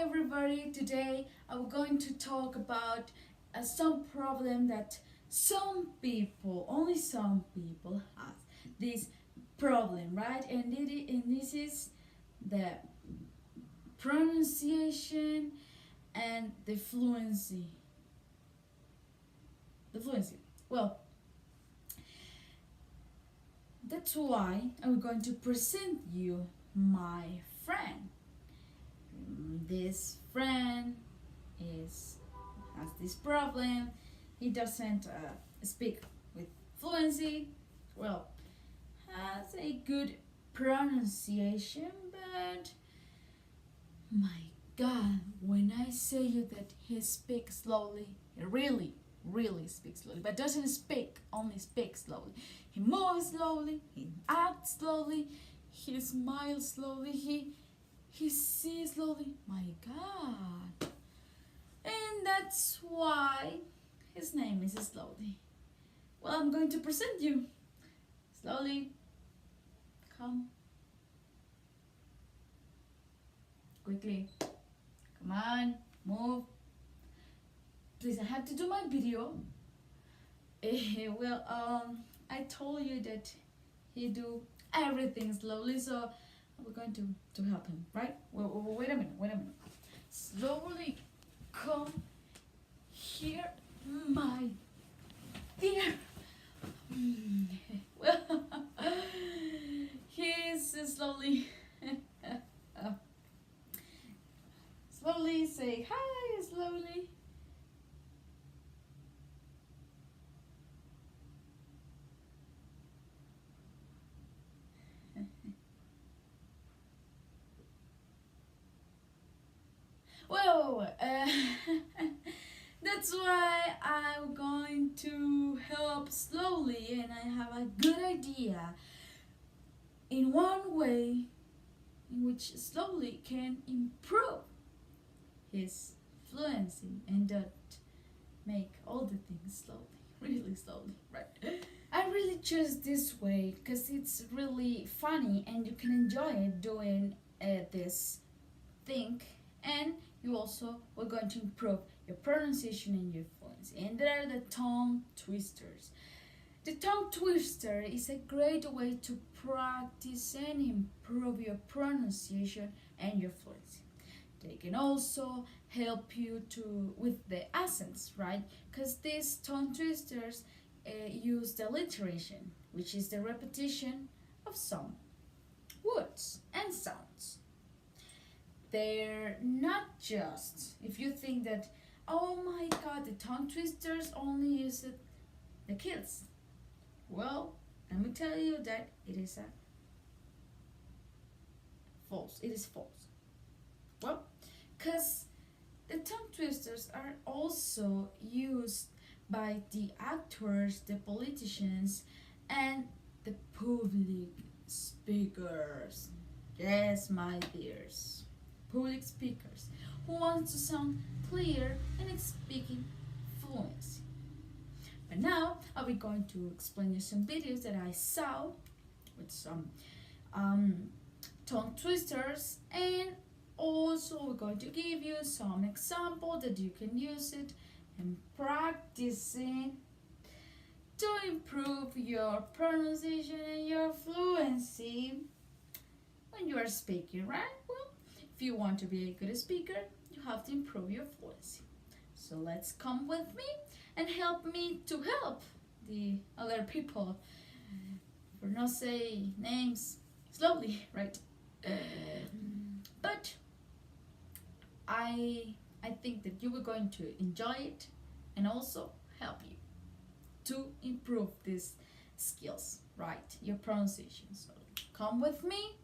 everybody. Today I'm going to talk about some problem that some people, only some people have this problem, right? And this is the pronunciation and the fluency. The fluency. Well, that's why I'm going to present you my friend. This friend is has this problem. He doesn't speak with fluency. Well, has a good pronunciation, but my God, when I say you that he speaks slowly, he really speaks slowly, but doesn't speak, only speaks slowly. He moves slowly, he acts slowly, he smiles slowly, he sees slowly. My God. And that's why his name is Slowly. Well, I'm going to present you. Slowly. Come. Quickly. Come on. Move. Please, I have to do my video. I told you that he do everything slowly, so we're going to help him, right? Wait a minute. Slowly come here, my dear. Well, he's slowly, slowly say hi, slowly. Well, that's why I'm going to help slowly, and I have a good idea in one way in which slowly can improve his fluency and not make all the things slowly, really slowly, right? I really choose this way because it's really funny and you can enjoy it doing this thing, and you also are going to improve your pronunciation and your fluency. And there are the tongue twisters. The tongue twister is a great way to practice and improve your pronunciation and your fluency. They can also help you with the accents, right? Because these tongue twisters use the alliteration, which is the repetition of some words and sounds. They're not just, if you think that, oh my God, the tongue twisters only use it the kids. Well, let me tell you that it is false. It is false. Well, because the tongue twisters are also used by the actors, the politicians, and the public speakers. Yes, my dears. Public speakers who want to sound clear and speaking fluency. But now I'll be going to explain you some videos that I saw with some tongue twisters, and also we're going to give you some example that you can use it and practicing to improve your pronunciation and your fluency when you are speaking, right? Well, if you want to be a good speaker, you have to improve your fluency. So let's come with me and help me to help the other people for not say names slowly, right? But I think that you are going to enjoy it and also help you to improve these skills, right? Your pronunciation. So come with me,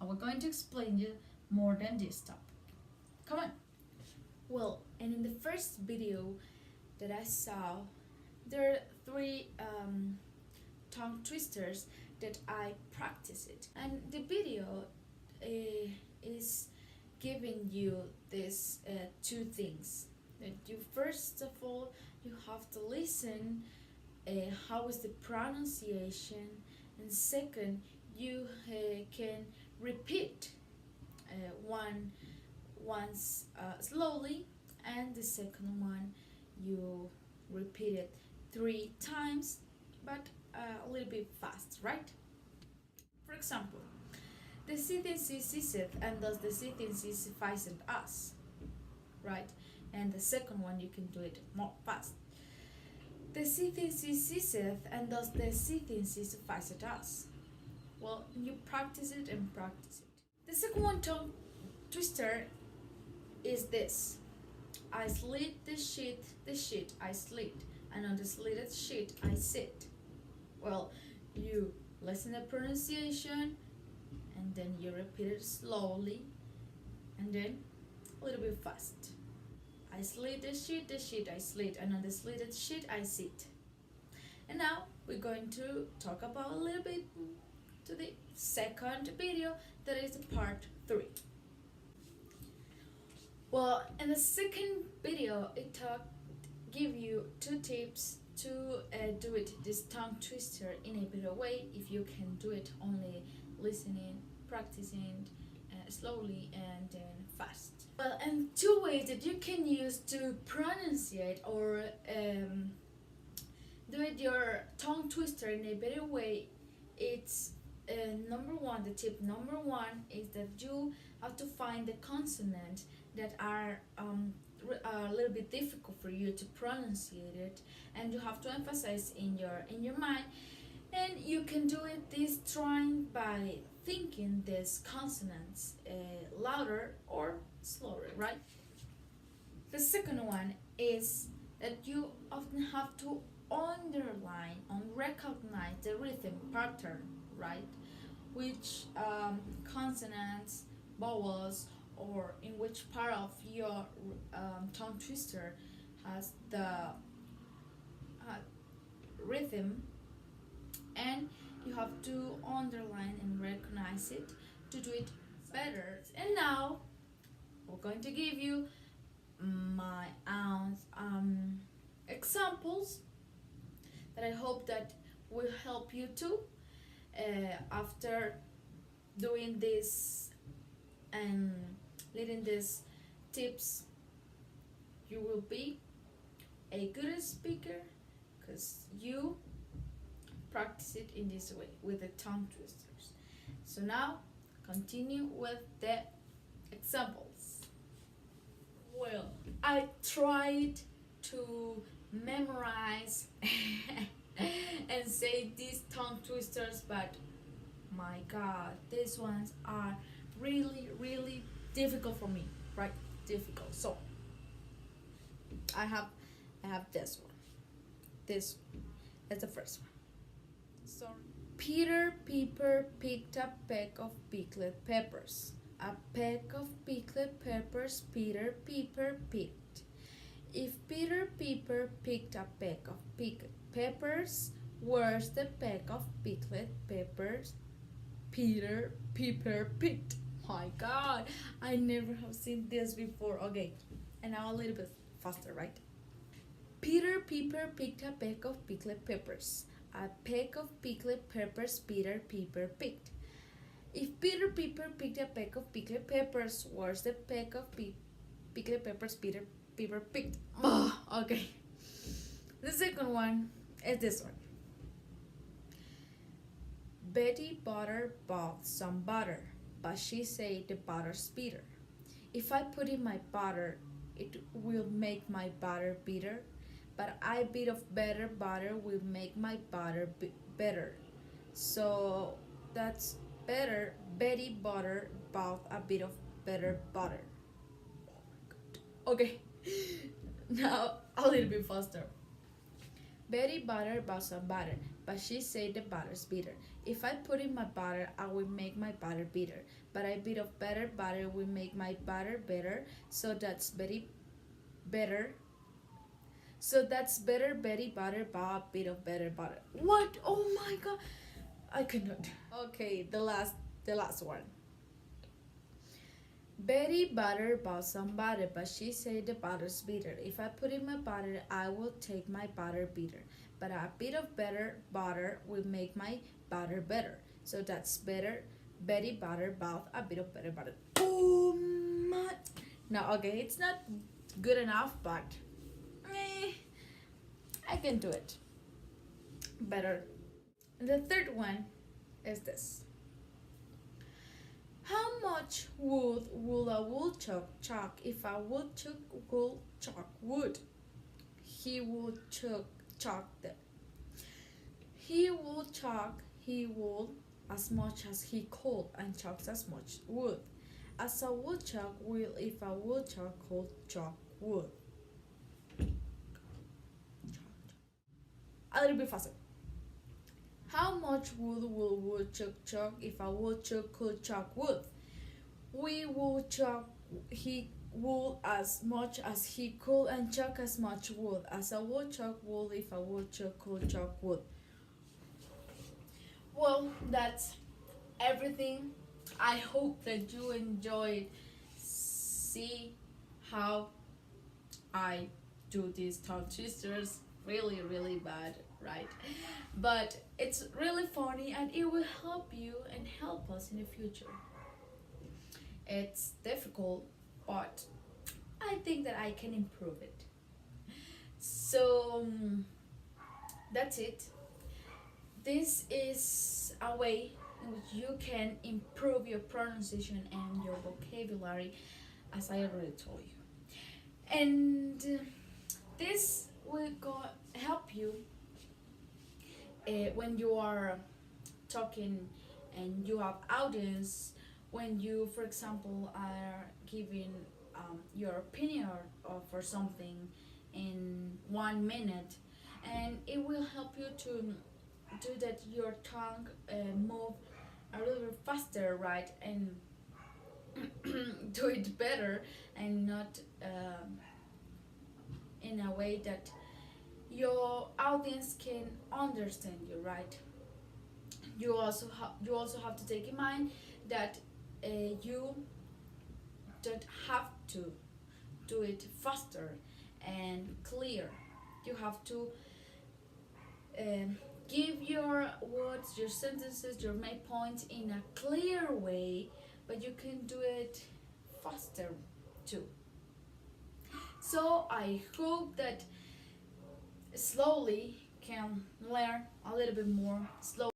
and we're going to explain you more than this topic. Come on. Well, and in the first video that I saw, there are three tongue twisters that I practice it, and the video is giving you these two things. That you first of all you have to listen how is the pronunciation, and second you can repeat once slowly, and the second one you repeat it 3 times, but a little bit fast, right? For example, the sitting sitteth, and thus the sitting sufficeth us, right? And the second one you can do it more fast. The sitting ceaseth, and thus the sitting sufficeth us. Well, you practice it and practice it. The second one, tongue twister, is this: I slit the sheet I slit, and on the slitted sheet I sit. Well, you listen the pronunciation, and then you repeat it slowly, and then a little bit fast. I slit the sheet I slit, and on the slitted sheet I sit. And now we're going to talk about a little bit to the second video, that is part 3. Well, in the second video, it give you 2 tips to do it, this tongue twister, in a better way, if you can do it only listening, practicing slowly and then fast. Well, and 2 ways that you can use to pronunciate or do it your tongue twister in a better way. It's number 1, the tip number 1 is that you have to find the consonants that are a little bit difficult for you to pronunciate it, and you have to emphasize in your mind, and you can do it this trying by thinking these consonants louder or slower, right? The second one is that you often have to underline and recognize the rhythm pattern, right? Which consonants, vowels, or in which part of your tongue twister has the rhythm, and you have to underline and recognize it to do it better. And now we're going to give you my examples that I hope that will help you too. After doing this and leading these tips, you will be a good speaker because you practice it in this way with the tongue twisters. So now continue with the examples. Well, I tried to memorize and say these tongue twisters, but my god, these ones are really difficult for me, right? Difficult. So I have this one. This is the first one. Sorry. Peter Piper picked a peck of pickled peppers. A peck of pickled peppers Peter Piper picked. If Peter Piper picked a peck of pickled peppers, where's the peck of pickled peppers Peter Piper picked? My god, I never have seen this before. Okay, and now a little bit faster, right? Peter Piper picked a peck of pickled peppers. A peck of pickled peppers Peter Piper picked. If Peter Piper picked a peck of pickled peppers, where's the peck of pickled peppers Peter Piper picked? Oh, okay. The second one is this one. Betty Butter bought some butter, but she said the butter's bitter. If I put in my butter, it will make my butter bitter, but a bit of better butter will make my butter better. So that's better. Betty Butter bought a bit of better butter. Oh my god. Okay, now a little bit faster. Betty Butter bought some butter, but she said the butter's bitter. If I put in my butter, I will make my butter bitter, but a bit of better butter will make my butter better. So that's Betty better. So that's better. Betty Butter bought a bit of better butter. What? Oh my god, I cannot. Okay, the last one. Betty Butter bought some butter, but she said the butter's bitter. If I put in my butter, I will take my butter bitter, but a bit of better butter will make my butter better. So that's better. Betty Butter bought a bit of better butter. Oh my! No, okay, it's not good enough, but eh, I can do it better. The third one is this. How much wood will a woodchuck chuck if a woodchuck will chuck wood? He would chuck the he would as much as he could and chucks as much wood as a woodchuck will if a woodchuck could chuck wood. A little bit faster. How much wood will woodchuck chuck if a woodchuck could chuck wood? We would chuck he wood as much as he could and chuck as much wood as a woodchuck would if a woodchuck could chuck wood. Well, that's everything. I hope that you enjoyed. See how I do these tongue twisters. Really, really bad, right? But it's really funny and it will help you and help us in the future. It's difficult, but I think that I can improve it. So that's it. This is a way in which you can improve your pronunciation and your vocabulary, as I already told you. And this will help you when you are talking and you have audience, when you, for example, are giving your opinion for something in 1 minute, and it will help you to do that your tongue move a little bit faster, right, and do it better and not in a way that your audience can understand you, right? You also have to take in mind that you don't have to do it faster and clear. You have to give your words, your sentences, your main points in a clear way, but you can do it faster too. So I hope that slowly can learn a little bit more slowly.